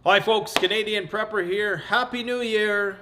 Hi folks, Canadian Prepper here. Happy New Year!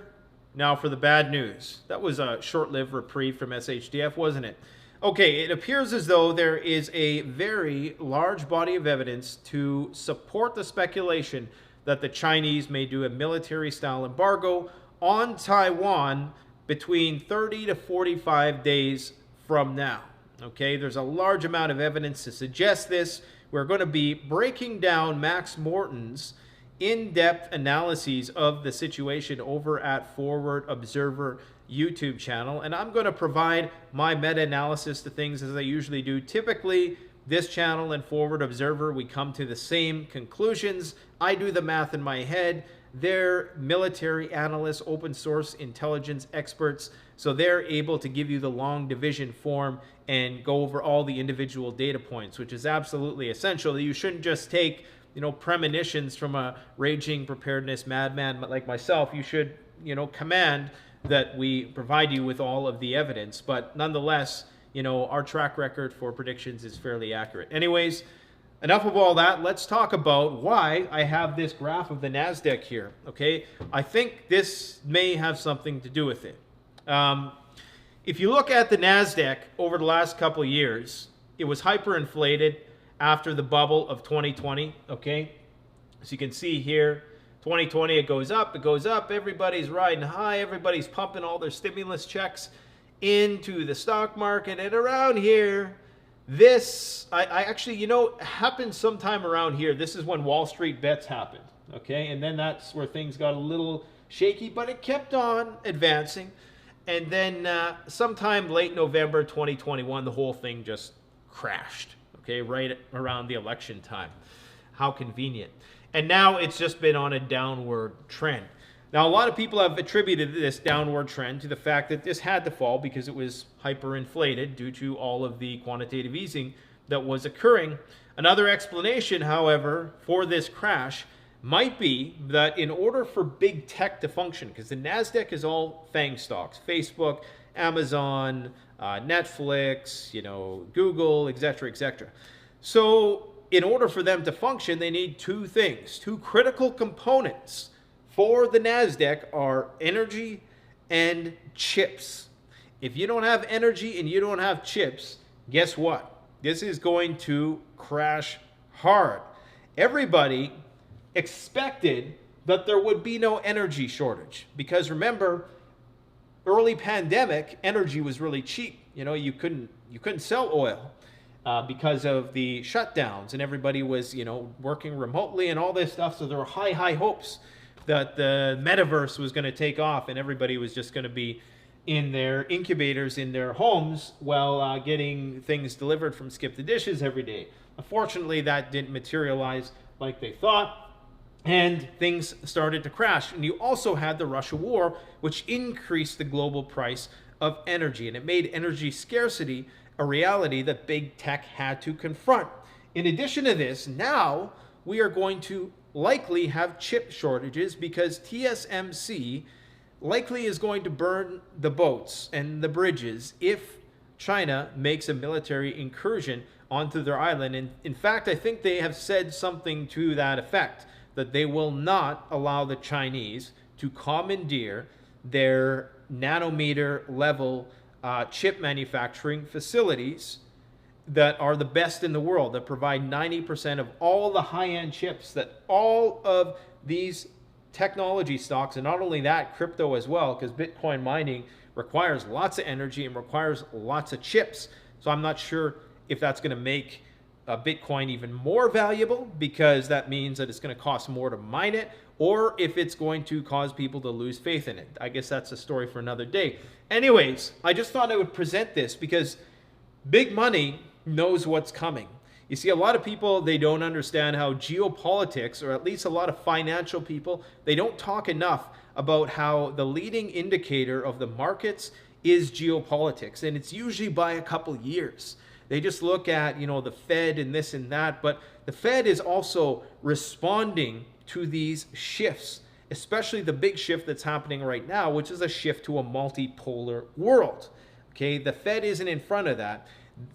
Now for the bad news. That was a short-lived reprieve from SHDF, wasn't it? Okay, it appears as though there is a very large body of evidence to support the speculation that the Chinese may do a military-style embargo on Taiwan between 30 to 45 days from now. Okay, there's a large amount of evidence to suggest this. We're going to be breaking down Max Morton's in-depth analyses of the situation over at Forward Observer YouTube channel, and I'm going to provide my meta-analysis to things as I usually do. Typically, this channel and Forward Observer, we come to the same conclusions. I do the math in my head. They're military analysts, open source intelligence experts, so they're able to give you the long division form and go over all the individual data points, which is absolutely essential. You shouldn't just take premonitions from a raging preparedness madman like myself. You should, command that we provide you with all of the evidence. But nonetheless, our track record for predictions is fairly accurate. Anyways, enough of all that. Let's talk about why I have this graph of the NASDAQ here, okay? I think this may have something to do with it. If you look at the NASDAQ over the last couple of years, it was hyperinflated after the bubble of 2020, okay? So you can see here, 2020, it goes up, everybody's riding high, everybody's pumping all their stimulus checks into the stock market, and around here, this, I actually, happened sometime around here. This is when Wall Street bets happened, okay? And then that's where things got a little shaky, but it kept on advancing. And then sometime late November 2021, the whole thing just crashed. Okay, right around the election time. How convenient. And now it's just been on a downward trend. Now, a lot of people have attributed this downward trend to the fact that this had to fall because it was hyperinflated due to all of the quantitative easing that was occurring. Another explanation, however, for this crash might be that in order for big tech to function, because the NASDAQ is all FANG stocks, Facebook, Amazon, Netflix, Google, etc., etc. So in order for them to function, they need two things. Two critical components for the NASDAQ are energy and chips. If you don't have energy and you don't have chips, guess what? This is going to crash hard. Everybody expected that there would be no energy shortage because remember, early pandemic, energy was really cheap. You couldn't sell oil because of the shutdowns, and everybody was, working remotely and all this stuff. So there were high hopes that the metaverse was going to take off, and everybody was just going to be in their incubators in their homes while getting things delivered from Skip the Dishes every day. Unfortunately, that didn't materialize like they thought. And things started to crash. And you also had the Russia war, which increased the global price of energy. And it made energy scarcity a reality that big tech had to confront. In addition to this, now we are going to likely have chip shortages because TSMC likely is going to burn the boats and the bridges if China makes a military incursion onto their island. And in fact, I think they have said something to that effect, that they will not allow the Chinese to commandeer their nanometer level chip manufacturing facilities that are the best in the world, that provide 90% of all the high-end chips that all of these technology stocks, and not only that, crypto as well, because Bitcoin mining requires lots of energy and requires lots of chips. So I'm not sure if that's going to make Bitcoin even more valuable, because that means that it's going to cost more to mine it, or if it's going to cause people to lose faith in it. I guess that's a story for another day. Anyways, I just thought I would present this because big money knows what's coming. You see, a lot of people, they don't understand how geopolitics, or at least a lot of financial people, they don't talk enough about how the leading indicator of the markets is geopolitics, and it's usually by a couple years. They just look at, the Fed and this and that, but the Fed is also responding to these shifts, especially the big shift that's happening right now, which is a shift to a multipolar world. Okay, the Fed isn't in front of that.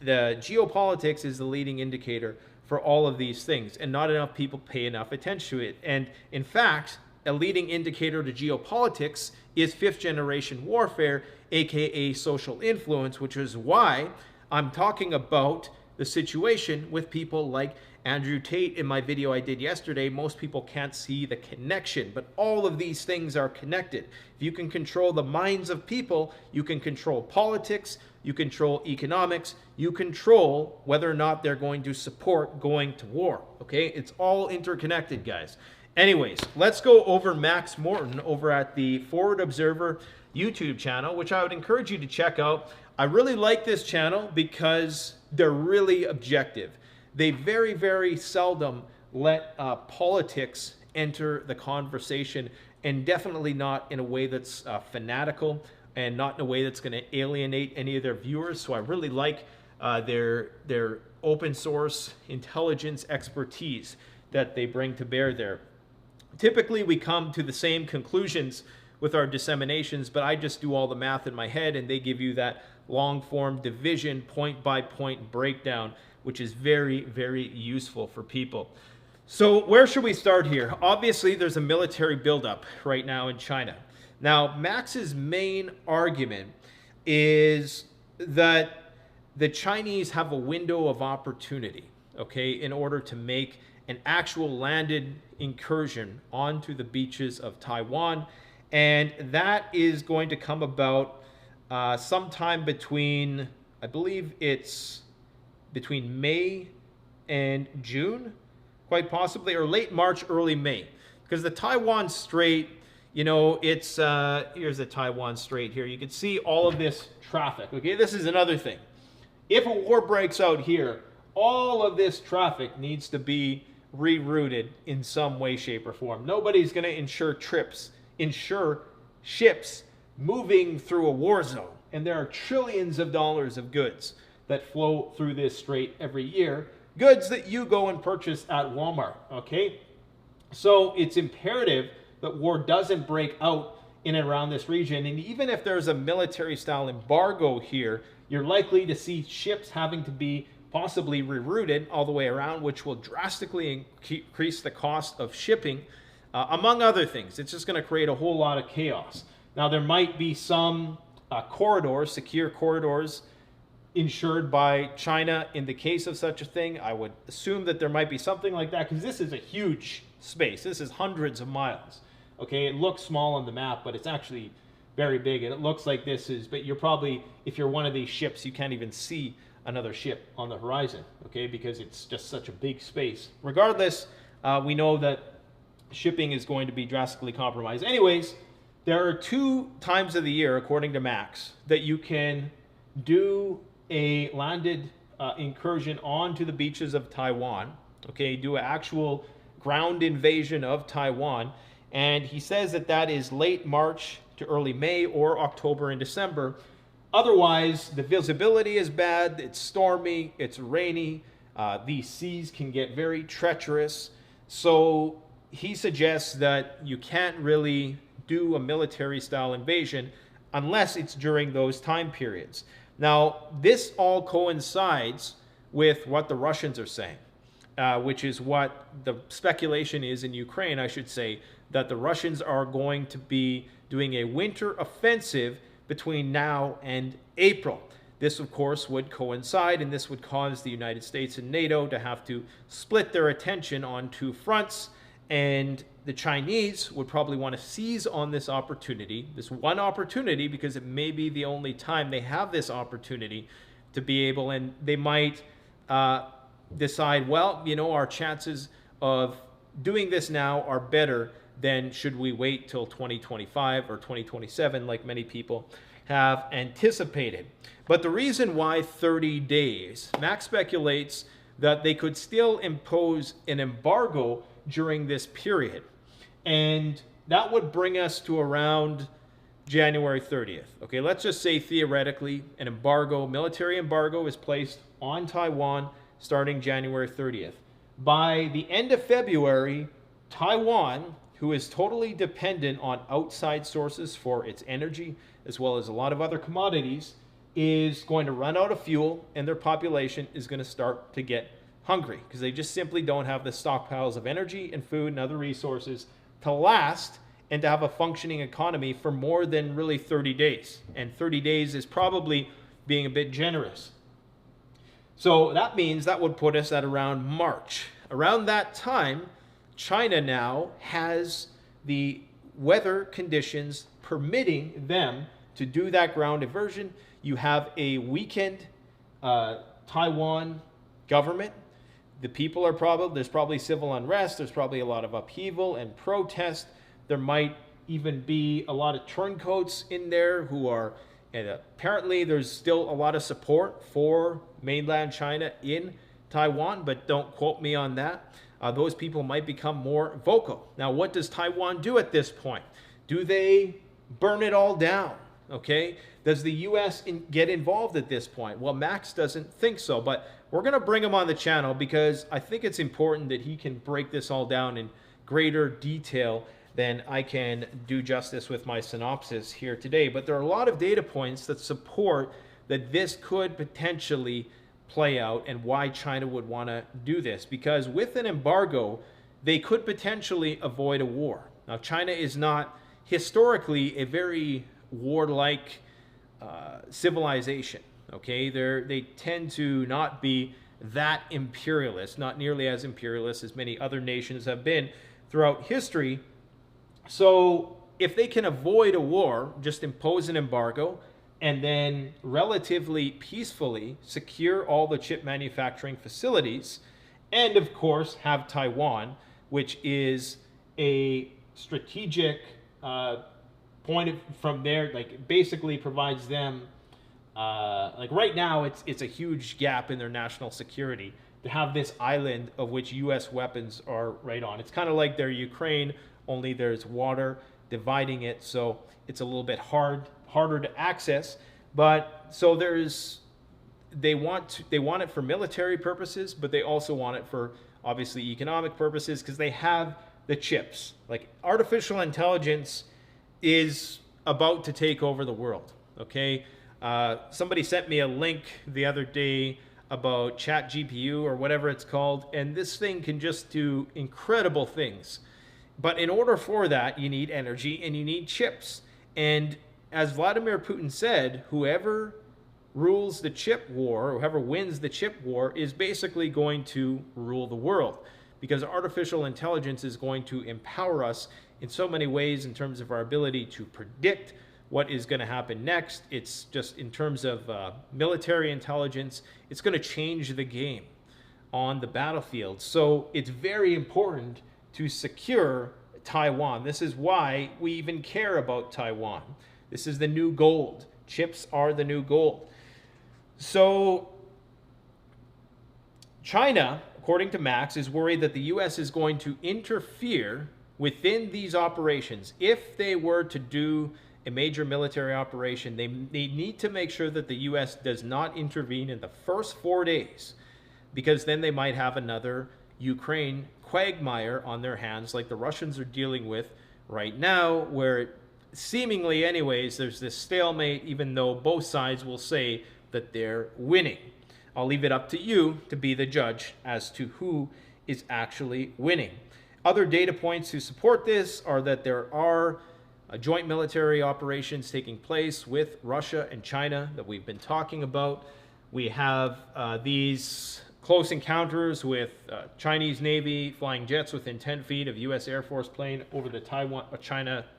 The geopolitics is the leading indicator for all of these things, and not enough people pay enough attention to it. And in fact, a leading indicator to geopolitics is fifth generation warfare, aka social influence, which is why I'm talking about the situation with people like Andrew Tate in my video I did yesterday. Most people can't see the connection, but all of these things are connected. If you can control the minds of people, you can control politics, you control economics, you control whether or not they're going to support going to war. Okay, it's all interconnected, guys. Anyways, let's go over Max Morton over at the Forward Observer YouTube channel, which I would encourage you to check out. I really like this channel because they're really objective. They very, very seldom let politics enter the conversation, and definitely not in a way that's fanatical, and not in a way that's going to alienate any of their viewers. So I really like their open source intelligence expertise that they bring to bear there. Typically, we come to the same conclusions with our disseminations, but I just do all the math in my head, and they give you that long-form division, point-by-point breakdown, which is very, very useful for people. So where should we start here? Obviously, there's a military buildup right now in China. Now, Max's main argument is that the Chinese have a window of opportunity, okay, in order to make an actual landed incursion onto the beaches of Taiwan. And that is going to come about sometime between, I believe it's between May and June, quite possibly, or late March, early May. Because the Taiwan Strait, you know, it's, here's the Taiwan Strait here. You can see all of this traffic, okay? This is another thing. If a war breaks out here, all of this traffic needs to be rerouted in some way, shape, or form. Nobody's going to insure ships moving through a war zone. And there are trillions of dollars of goods that flow through this strait every year. Goods that you go and purchase at Walmart, okay? So it's imperative that war doesn't break out in and around this region. And even if there's a military-style embargo here, you're likely to see ships having to be possibly rerouted all the way around, which will drastically increase the cost of shipping, among other things. It's just going to create a whole lot of chaos. Now, there might be some corridors, secure corridors, insured by China in the case of such a thing. I would assume that there might be something like that, because this is a huge space. This is hundreds of miles. Okay, it looks small on the map, but it's actually very big. And it looks like this is, but you're probably, if you're one of these ships, you can't even see another ship on the horizon, okay, because it's just such a big space. Regardless, we know that shipping is going to be drastically compromised. Anyways, there are 2 times of the year, according to Max, that you can do a landed incursion onto the beaches of Taiwan, okay, do an actual ground invasion of Taiwan. And he says that that is late March to early May, or October and December. Otherwise, the visibility is bad, it's stormy, it's rainy, these seas can get very treacherous. So he suggests that you can't really do a military-style invasion unless it's during those time periods. Now, this all coincides with what the Russians are saying, which is what the speculation is in Ukraine, I should say, that the Russians are going to be doing a winter offensive between now and April. This, of course, would coincide, and this would cause the United States and NATO to have to split their attention on 2 fronts, and the Chinese would probably want to seize on this opportunity, this one opportunity, because it may be the only time they have this opportunity to be able, and they might decide, well, you know, our chances of doing this now are better than should we wait till 2025 or 2027, like many people have anticipated. But the reason why 30 days, Max speculates that they could still impose an embargo during this period. And that would bring us to around January 30th. Okay, let's just say theoretically an embargo, military embargo, is placed on Taiwan starting January 30th. By the end of February, Taiwan, who is totally dependent on outside sources for its energy, as well as a lot of other commodities, is going to run out of fuel, and their population is going to start to get hungry because they just simply don't have the stockpiles of energy and food and other resources to last and to have a functioning economy for more than really 30 days. And 30 days is probably being a bit generous. So that means that would put us at around March. Around that time, China now has the weather conditions permitting them to do that ground diversion. You have a weakened Taiwan government. The people are there's probably civil unrest. There's probably a lot of upheaval and protest. There might even be a lot of turncoats in there who are, and apparently there's still a lot of support for mainland China in Taiwan, but don't quote me on that. Those people might become more vocal. Now, what does Taiwan do at this point? Do they burn it all down? Okay. Does the U.S. get involved at this point? Well, Max doesn't think so, but we're going to bring him on the channel because I think it's important that he can break this all down in greater detail than I can do justice with my synopsis here today. But there are a lot of data points that support that this could potentially play out and why China would want to do this. Because with an embargo, they could potentially avoid a war. Now, China is not historically a very warlike civilization. Okay, they tend to not be that imperialist, not nearly as imperialist as many other nations have been throughout history. So if they can avoid a war, just impose an embargo and then relatively peacefully secure all the chip manufacturing facilities, and of course have Taiwan, which is a strategic point from there, like basically provides them, like right now it's a huge gap in their national security to have this island of which U.S. weapons are right on. It's kind of like their Ukraine, only there's water dividing it, so it's a little bit harder to access. But so they want it for military purposes, but they also want it for obviously economic purposes because they have the chips. Like artificial intelligence is about to take over the world. Okay, somebody sent me a link the other day about Chat GPU or whatever it's called, and this thing can just do incredible things. But in order for that, you need energy and you need chips. And as Vladimir Putin said, whoever rules the chip war, or whoever wins the chip war, is basically going to rule the world. Because artificial intelligence is going to empower us in so many ways in terms of our ability to predict what is going to happen next. It's just in terms of military intelligence, it's going to change the game on the battlefield. So it's very important to secure Taiwan. This is why we even care about Taiwan. This is the new gold. Chips are the new gold. So China, according to Max, is worried that the U.S. is going to interfere within these operations. If they were to do a major military operation, they need to make sure that the U.S. does not intervene in the first 4 days, because then they might have another Ukraine quagmire on their hands like the Russians are dealing with right now, where seemingly anyways there's this stalemate, even though both sides will say that they're winning. I'll leave it up to you to be the judge as to who is actually winning. Other data points to support this are that there are joint military operations taking place with Russia and China that we've been talking about. We have these close encounters with Chinese Navy flying jets within 10 feet of U.S. Air Force plane over the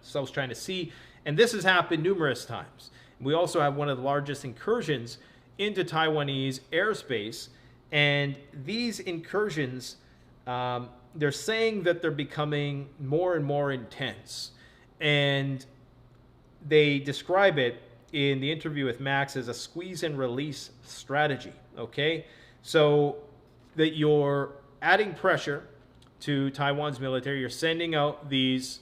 South China Sea. And this has happened numerous times. We also have one of the largest incursions into Taiwanese airspace. And these incursions, they're saying that they're becoming more and more intense. And they describe it in the interview with Max as a squeeze and release strategy, okay? So that you're adding pressure to Taiwan's military, you're sending out these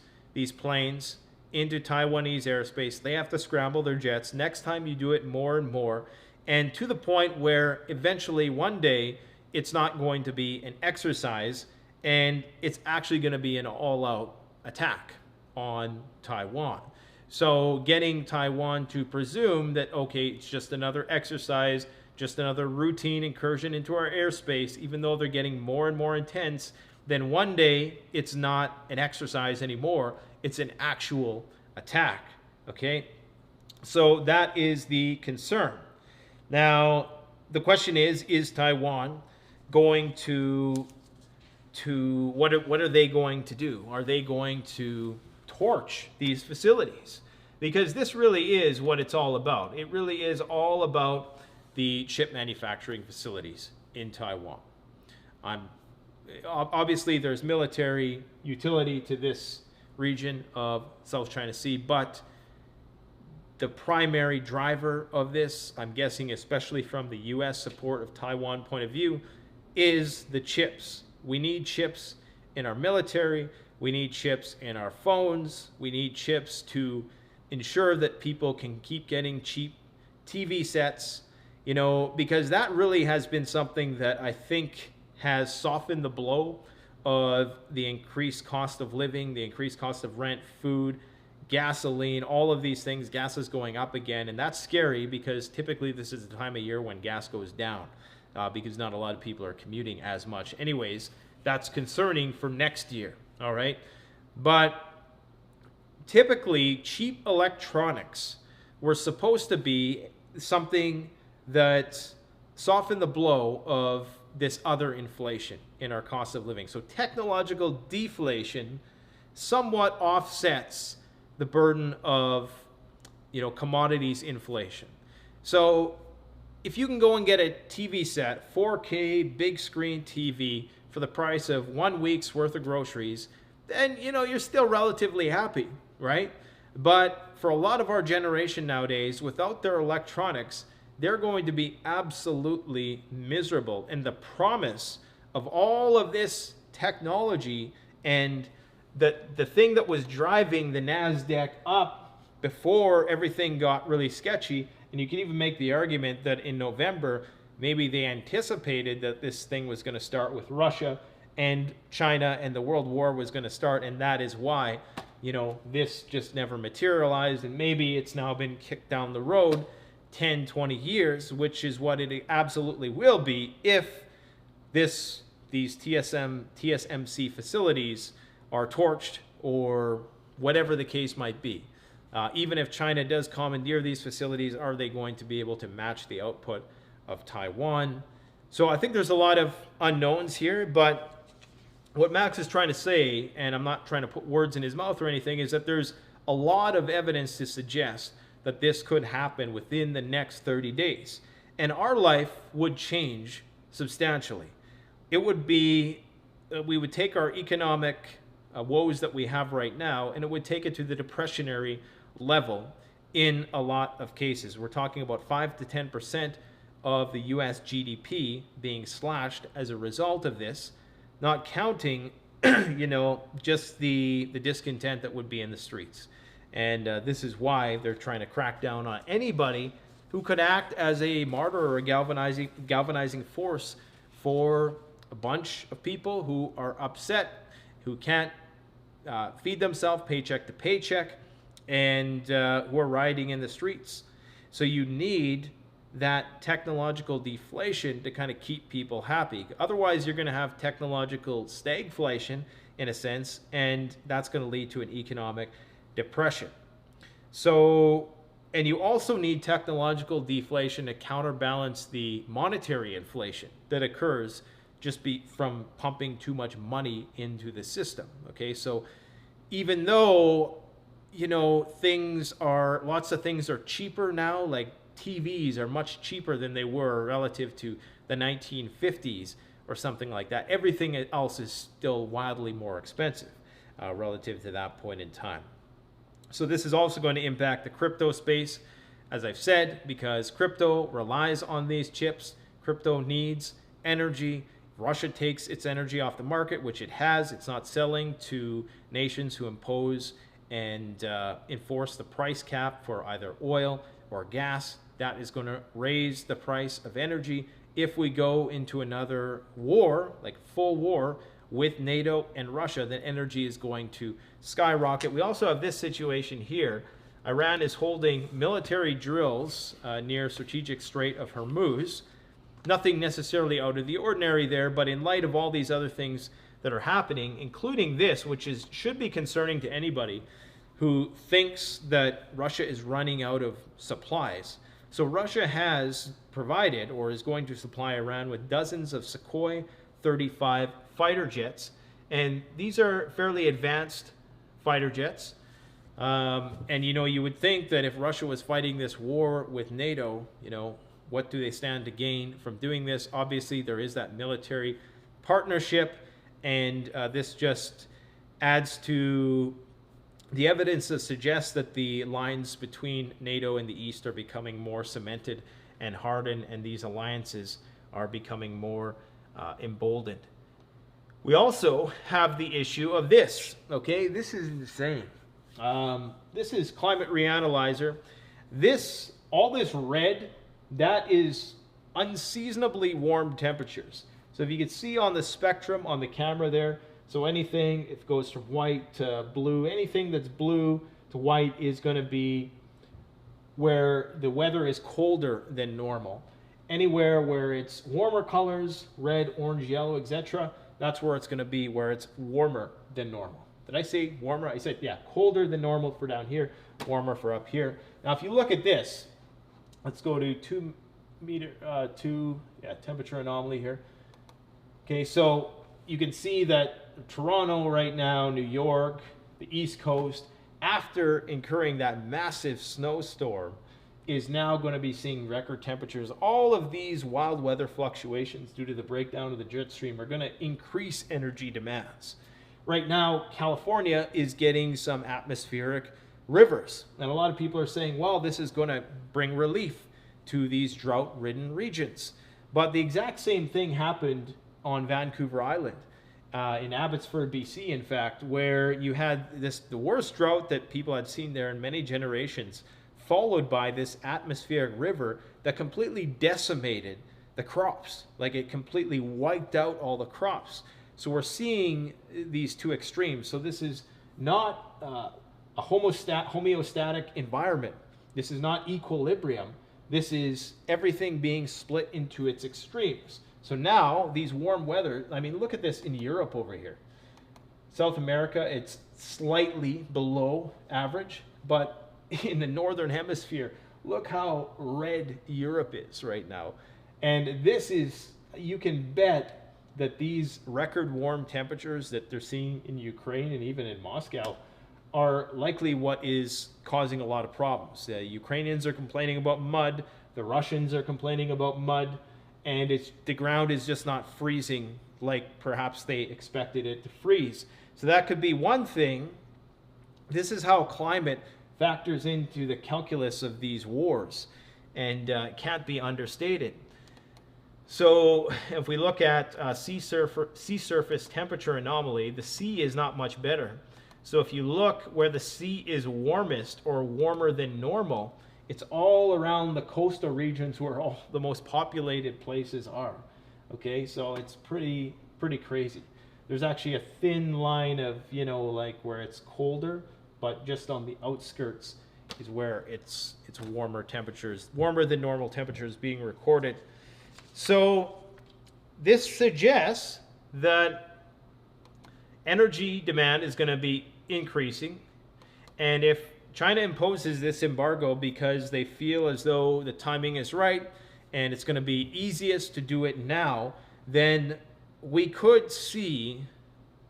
planes into Taiwanese airspace. They have to scramble their jets. Next time you do it more and more, and to the point where eventually one day it's not going to be an exercise and it's actually going to be an all-out attack on Taiwan. So getting Taiwan to presume that, okay, it's just another exercise, just another routine incursion into our airspace, even though they're getting more and more intense, then one day it's not an exercise anymore, it's an actual attack, okay? So that is the concern. Now, the question is Taiwan going to what are they going to do? Are they going to torch these facilities? Because this really is what it's all about. It really is all about the chip manufacturing facilities in Taiwan. Obviously, there's military utility to this region of South China Sea, but the primary driver of this, I'm guessing especially from the US support of Taiwan point of view, is the chips. We need chips in our military, we need chips in our phones, we need chips to ensure that people can keep getting cheap TV sets, you know, because that really has been something that I think has softened the blow of the increased cost of living, the increased cost of rent, food, gasoline, all of these things. Gas is going up again, and that's scary because typically this is the time of year when gas goes down because not a lot of people are commuting as much. Anyways, that's concerning for next year, all right? But typically, cheap electronics were supposed to be something that softened the blow of this other inflation in our cost of living. So technological deflation somewhat offsets the burden of, you know, commodities inflation. So if you can go and get a TV set, 4K big screen TV for the price of 1 week's worth of groceries, then, you know, you're still relatively happy, right? But for a lot of our generation nowadays, without their electronics, they're going to be absolutely miserable. And the promise of all of this technology and the thing that was driving the NASDAQ up before everything got really sketchy, and you can even make the argument that in November, maybe they anticipated that this thing was going to start with Russia and China and the World War was going to start, and that is why, you know, this just never materialized, and maybe it's now been kicked down the road 10, 20 years, which is what it absolutely will be if these TSMC facilities are torched or whatever the case might be. Even if China does commandeer these facilities, are they going to be able to match the output of Taiwan? So I think there's a lot of unknowns here, but what Max is trying to say, and I'm not trying to put words in his mouth or anything, is that there's a lot of evidence to suggest that this could happen within the next 30 days. And our life would change substantially. It would be, we would take our economic woes that we have right now, and it would take it to the depressionary level in a lot of cases. We're talking about 5 to 10% of the US GDP being slashed as a result of this, not counting, you know, just the discontent that would be in the streets. And this is why they're trying to crack down on anybody who could act as a martyr or a galvanizing force for a bunch of people who are upset, who can't feed themselves paycheck to paycheck, and who are rioting in the streets. So you need that technological deflation to kind of keep people happy. Otherwise, you're going to have technological stagflation in a sense, and that's going to lead to an economic depression. So, and you also need technological deflation to counterbalance the monetary inflation that occurs just from pumping too much money into the system. Okay, so even though, you know, lots of things are cheaper now, like TVs are much cheaper than they were relative to the 1950s or something like that. Everything else is still wildly more expensive relative to that point in time. So this is also going to impact the crypto space, as I've said, because crypto relies on these chips. Crypto needs energy. Russia takes its energy off the market, which it has. It's not selling to nations who impose and enforce the price cap for either oil or gas. That is going to raise the price of energy. If we go into another war, like full war with NATO and Russia, then energy is going to skyrocket. We also have this situation here. Iran is holding military drills near Strategic Strait of Hormuz, Nothing necessarily out of the ordinary there, but in light of all these other things that are happening, including this, which should be concerning to anybody who thinks that Russia is running out of supplies. So Russia has provided, or is going to supply Iran with dozens of Sukhoi 35 fighter jets, and these are fairly advanced fighter jets. And you would think that if Russia was fighting this war with NATO, what do they stand to gain from doing this? Obviously, there is that military partnership, and this just adds to the evidence that suggests that the lines between NATO and the East are becoming more cemented and hardened, and these alliances are becoming more emboldened. We also have the issue of this. Okay, this is insane. This is Climate Reanalyzer. All this red, that is unseasonably warm temperatures. So if you can see on the spectrum on the camera there, so anything, it goes from white to blue, anything that's blue to white is going to be where the weather is colder than normal. Anywhere where it's warmer colors, red, orange, yellow, etc., that's where it's going to be, where it's warmer than normal. Did I say warmer? I said, yeah, colder than normal for down here, warmer for up here. Now, if you look at this, let's go to temperature anomaly here. Okay, so you can see that Toronto right now, New York, the East Coast, after incurring that massive snowstorm, is now going to be seeing record temperatures. All of these wild weather fluctuations due to the breakdown of the jet stream are going to increase energy demands. Right now, California is getting some atmospheric rivers. And a lot of people are saying, well, this is going to bring relief to these drought-ridden regions. But the exact same thing happened on Vancouver Island, in Abbotsford, BC, in fact, where you had the worst drought that people had seen there in many generations, followed by this atmospheric river that completely decimated the crops. Like, it completely wiped out all the crops. So we're seeing these two extremes. So this is not a homeostatic environment. This is not equilibrium. This is everything being split into its extremes. So now these warm weather, I mean, look at this in Europe over here. South America, it's slightly below average, but in the northern hemisphere, look how red Europe is right now. And this is, you can bet that these record warm temperatures that they're seeing in Ukraine and even in Moscow are likely what is causing a lot of problems. The Ukrainians are complaining about mud, the Russians are complaining about mud, and the ground is just not freezing like perhaps they expected it to freeze. So that could be one thing. This is how climate factors into the calculus of these wars, and can't be understated. So if we look at sea surface temperature anomaly, the sea is not much better. So if you look where the sea is warmest or warmer than normal, it's all around the coastal regions where all the most populated places are. Okay, so it's pretty crazy. There's actually a thin line of, like where it's colder, but just on the outskirts is where it's warmer temperatures, warmer than normal temperatures being recorded. So this suggests that energy demand is going to be increasing, and if China imposes this embargo because they feel as though the timing is right and it's going to be easiest to do it now, then we could see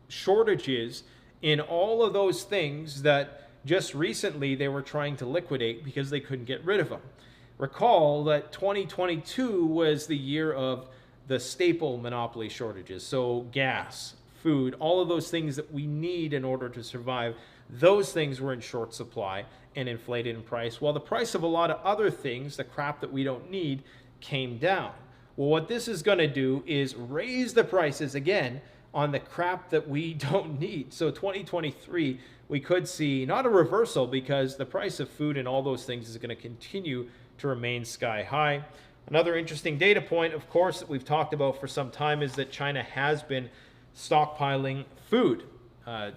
shortages in all of those things that just recently they were trying to liquidate because they couldn't get rid of them. Recall that 2022 was the year of the staple monopoly shortages, so gas, food, all of those things that we need in order to survive. Those things were in short supply and inflated in price, while the price of a lot of other things, the crap that we don't need, came down. Well, what this is going to do is raise the prices again on the crap that we don't need. So 2023, we could see not a reversal, because the price of food and all those things is going to continue to remain sky high. Another interesting data point, of course, that we've talked about for some time is that China has been stockpiling food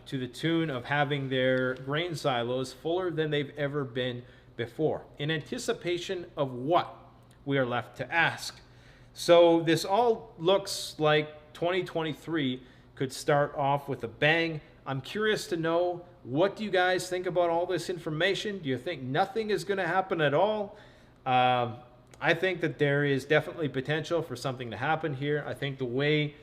to the tune of having their grain silos fuller than they've ever been before. In anticipation of what, we are left to ask. So this all looks like 2023 could start off with a bang. I'm curious to know, what do you guys think about all this information? Do you think nothing is going to happen at all? I think that there is definitely potential for something to happen here. I think the way,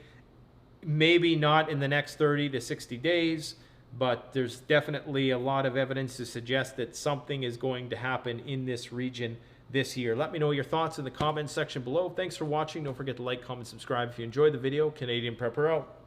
maybe not in the next 30 to 60 days, but there's definitely a lot of evidence to suggest that something is going to happen in this region this year. Let me know your thoughts in the comments section below. Thanks for watching. Don't forget to like, comment, subscribe if you enjoyed the video. Canadian Prepper out.